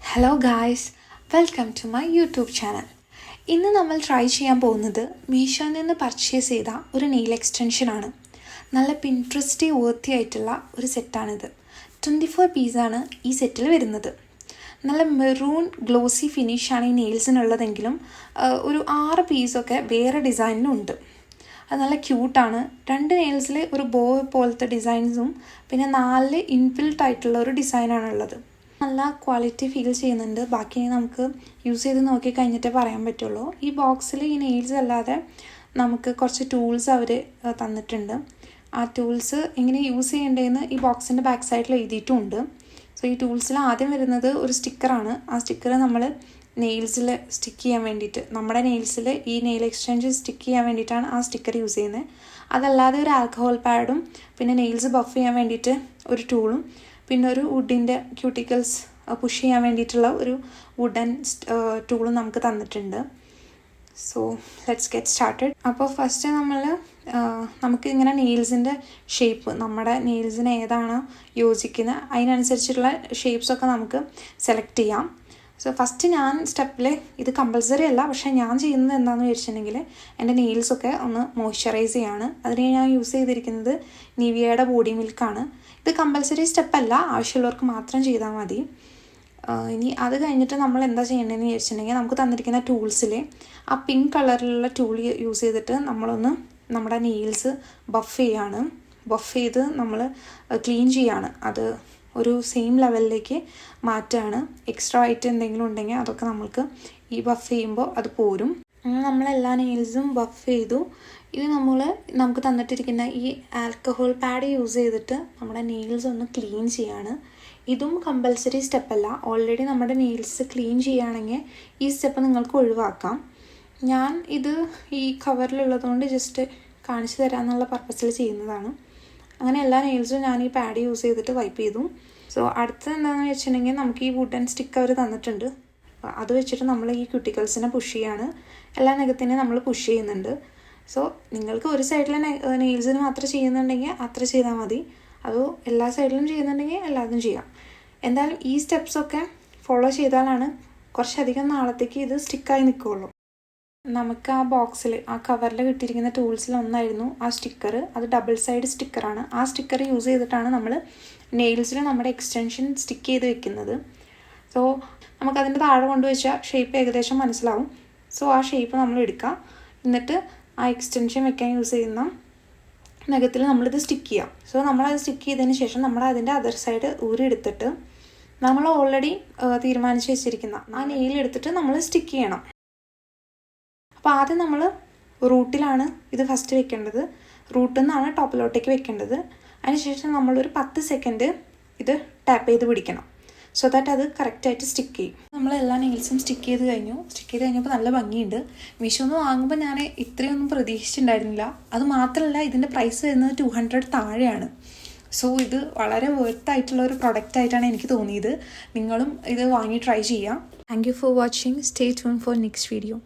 Hello guys, welcome to my YouTube channel. ഇന്ന് നമ്മൾ try ചെയ്യാൻ പോകുന്നത് മീഷോയിൽ നിന്ന് പർച്ചേസ് ചെയ്ത ഒരു നെയിൽ എക്സ്റ്റൻഷനാണ്. നല്ല പിൻട്രസ്റ്റി വർത്തി ആയിട്ടുള്ള ഒരു സെറ്റാണിത്. 24 പീസാണ് ഈ സെറ്റിൽ വരുന്നത്. നല്ല മെറൂൺ ഗ്ലോസി ഫിനിഷാണ് ഈ നെയിൽസിനുള്ളതെങ്കിലും ഒരു 6 പീസൊക്കെ വേറെ ഡിസൈനിനുണ്ട്. അത് നല്ല ക്യൂട്ടാണ്. 2 നെയിൽസിൽ ഒരു ബോ പോലത്തെ ഡിസൈൻസും പിന്നെ 4 ഇൻബിൽട്ട് ആയിട്ടുള്ള ഒരു ഡിസൈനാണുള്ളത്. നല്ല ക്വാളിറ്റി ഫീൽ ചെയ്യുന്നുണ്ട്. ബാക്കി നമുക്ക് യൂസ് ചെയ്ത് നോക്കി കഴിഞ്ഞിട്ടേ പറയാൻ പറ്റുള്ളൂ. ഈ ബോക്സിൽ ഈ നെയിൽസ് അല്ലാതെ നമുക്ക് കുറച്ച് ടൂൾസ് അവർ തന്നിട്ടുണ്ട്. ആ ടൂൾസ് എങ്ങനെ യൂസ് ചെയ്യേണ്ടതെന്ന് ഈ ബോക്സിൻ്റെ ബാക്ക് സൈഡിൽ എഴുതിയിട്ടുമുണ്ട്. സോ ഈ ടൂൾസിൽ ആദ്യം വരുന്നത് ഒരു സ്റ്റിക്കറാണ്. ആ സ്റ്റിക്കർ നമ്മൾ നെയിൽസിൽ സ്റ്റിക്ക് ചെയ്യാൻ വേണ്ടിയിട്ട്, നമ്മുടെ നെയിൽസിൽ ഈ നെയിൽ എക്സ്റ്റൻഷൻ സ്റ്റിക്ക് ചെയ്യാൻ വേണ്ടിയിട്ടാണ് ആ സ്റ്റിക്കർ യൂസ് ചെയ്യുന്നത്. അതല്ലാതെ ഒരു ആൽക്കഹോൾ പാഡും പിന്നെ നെയിൽസ് ബഫ് ചെയ്യാൻ വേണ്ടിയിട്ട് ഒരു ടൂളും പിന്നെ ഒരു വുഡിൻ്റെ ക്യൂട്ടിക്കൽസ് പുഷ് ചെയ്യാൻ വേണ്ടിയിട്ടുള്ള ഒരു വുഡൻ ടൂളും നമുക്ക് തന്നിട്ടുണ്ട്. So let's get started. അപ്പോൾ ഫസ്റ്റ് നമുക്ക് ഇങ്ങനെ നെയിൽസിൻ്റെ ഷേപ്പ്, നമ്മുടെ നെയിൽസിന് ഏതാണ് യോജിക്കുന്നത് അതിനനുസരിച്ചുള്ള ഷേപ്സൊക്കെ നമുക്ക് സെലക്ട് ചെയ്യാം. സോ ഫസ്റ്റ് ഞാൻ സ്റ്റെപ്പിൽ, ഇത് കമ്പൽസറി അല്ല, പക്ഷേ ഞാൻ ചെയ്യുന്നത് എന്താണെന്ന് ചോദിച്ചിട്ടുണ്ടെങ്കിൽ എൻ്റെ നെയിൽസൊക്കെ ഒന്ന് മോയ്സ്ചറൈസ് ചെയ്യാണ്. അതിന് ഞാൻ യൂസ് ചെയ്തിരിക്കുന്നത് നിവിയയുടെ ബോഡി മിൽക്കാണ്. ഇത് കമ്പൽസറി സ്റ്റെപ്പല്ല, ആവശ്യമുള്ളവർക്ക് മാത്രം ചെയ്താൽ മതി. ഇനി അത് കഴിഞ്ഞിട്ട് നമ്മൾ എന്താ ചെയ്യേണ്ടതെന്ന് വിചാരിച്ചിട്ടുണ്ടെങ്കിൽ നമുക്ക് തന്നിരിക്കുന്ന ടൂൾസിൽ ആ പിങ്ക് കളറിലുള്ള ടൂൾ യൂസ് ചെയ്തിട്ട് നമ്മളൊന്ന് നമ്മുടെ നെയിൽസ് ബഫ് ചെയ്ത് നമ്മൾ ക്ലീൻ ചെയ്യാണ്. അത് ഒരു സെയിം ലെവലിലേക്ക് മാറ്റുകയാണ്. എക്സ്ട്രാ ആയിട്ട് എന്തെങ്കിലും ഉണ്ടെങ്കിൽ അതൊക്കെ നമുക്ക് ഈ ബഫ് ചെയ്യുമ്പോൾ അത് പോരും. നമ്മളെല്ലാ നെയിൽസും ബഫ് ചെയ്തു. ഇത് നമുക്ക് തന്നിട്ടിരിക്കുന്ന ഈ ആൽക്കഹോൾ പാഡ് യൂസ് ചെയ്തിട്ട് നമ്മുടെ നെയിൽസ് ഒന്ന് ക്ലീൻ ചെയ്യാണ്. ഇതും കമ്പൽസറി സ്റ്റെപ്പല്ല. ഓൾറെഡി നമ്മുടെ നെയിൽസ് ക്ലീൻ ചെയ്യുകയാണെങ്കിൽ ഈ സ്റ്റെപ്പ് നിങ്ങൾക്ക് ഒഴിവാക്കാം. ഞാൻ ഇത് ഈ കവറിലുള്ളതുകൊണ്ട് ജസ്റ്റ് കാണിച്ചു തരാമെന്നുള്ള പർപ്പസിൽ ചെയ്യുന്നതാണ്. അങ്ങനെ എല്ലാ നെയിൽസും ഞാൻ ഈ പാഡ് യൂസ് ചെയ്തിട്ട് വൈപ്പ് ചെയ്തു. സോ അടുത്തത് എന്താണെന്ന് വെച്ചിട്ടുണ്ടെങ്കിൽ നമുക്ക് ഈ വുഡൻ സ്റ്റിക്ക് അവർ തന്നിട്ടുണ്ട്. അത് വെച്ചിട്ട് നമ്മൾ ഈ ക്യൂട്ടിക്കൽസിനെ പുഷ് ചെയ്യാണ്. എല്ലാ നഖത്തിനെയും നമ്മൾ പുഷ് ചെയ്യുന്നുണ്ട്. സോ നിങ്ങൾക്ക് ഒരു സൈഡിലെ നെയിൽസിന് മാത്രം ചെയ്യുന്നുണ്ടെങ്കിൽ അത്ര ചെയ്താൽ മതി. അതോ എല്ലാ സൈഡിലും ചെയ്യുന്നുണ്ടെങ്കിൽ എല്ലാതും ചെയ്യാം. എന്തായാലും ഈ സ്റ്റെപ്സൊക്കെ ഫോളോ ചെയ്താലാണ് കുറച്ചധികം നാളത്തേക്ക് ഇത് സ്റ്റിക്കായി നിൽക്കുകയുള്ളൂ. നമുക്ക് ആ ബോക്സിൽ, ആ കവറിൽ കിട്ടിയിരിക്കുന്ന ടൂൾസിലൊന്നായിരുന്നു ആ സ്റ്റിക്കർ. അത് ഡബിൾ സൈഡ് സ്റ്റിക്കറാണ്. ആ സ്റ്റിക്കർ യൂസ് ചെയ്തിട്ടാണ് നമ്മൾ നെയിൽസിൽ നമ്മുടെ എക്സ്റ്റൻഷൻ സ്റ്റിക്ക് ചെയ്ത് വെക്കുന്നത്. സോ നമുക്കതിൻ്റെ താഴെ കൊണ്ടുവച്ചാൽ ഷേപ്പ് ഏകദേശം മനസ്സിലാവും. സോ ആ ഷേപ്പ് നമ്മൾ എടുക്കുക. എന്നിട്ട് ആ എക്സ്റ്റൻഷൻ വെക്കാൻ യൂസ് ചെയ്യുന്ന നഖത്തിൽ നമ്മളിത് സ്റ്റിക്ക് ചെയ്യാം. സോ നമ്മളത് സ്റ്റിക്ക് ചെയ്തതിന് ശേഷം നമ്മൾ അതിൻ്റെ അതർ സൈഡ് ഊരിയെടുത്തിട്ട് നമ്മൾ ഓൾറെഡി തീരുമാനിച്ച് വെച്ചിരിക്കുന്ന ആ നെയിൽ എടുത്തിട്ട് നമ്മൾ സ്റ്റിക്ക് ചെയ്യണം. അപ്പോൾ ആദ്യം നമ്മൾ റൂട്ടിലാണ് ഇത് ഫസ്റ്റ് വെക്കേണ്ടത്. റൂട്ടിൽ നിന്നാണ് ടോപ്പിലോട്ടേക്ക് വെക്കേണ്ടത്. അതിനുശേഷം നമ്മളൊരു 10 സെക്കൻഡ് ഇത് ടാപ്പ് ചെയ്ത് പിടിക്കണം. സോ ദാറ്റ് അത് കറക്റ്റായിട്ട് സ്റ്റിക്ക് ചെയ്യും. നമ്മളെല്ലാ നെയിൽസും സ്റ്റിക്ക് ചെയ്ത് കഴിഞ്ഞപ്പോൾ നല്ല ഭംഗിയുണ്ട്. മീഷോന്ന് വാങ്ങുമ്പോൾ ഞാൻ ഇത്രയൊന്നും പ്രതീക്ഷിച്ചിട്ടുണ്ടായിരുന്നില്ല. അത് മാത്രമല്ല, ഇതിൻ്റെ പ്രൈസ് വരുന്നത് 200 താഴെയാണ്. സോ ഇത് വളരെ വർത്തായിട്ടുള്ള ഒരു പ്രൊഡക്റ്റായിട്ടാണ് എനിക്ക് തോന്നിയത്. നിങ്ങളും ഇത് വാങ്ങി ട്രൈ ചെയ്യാം. Thank you for watching. Stay tune for next video.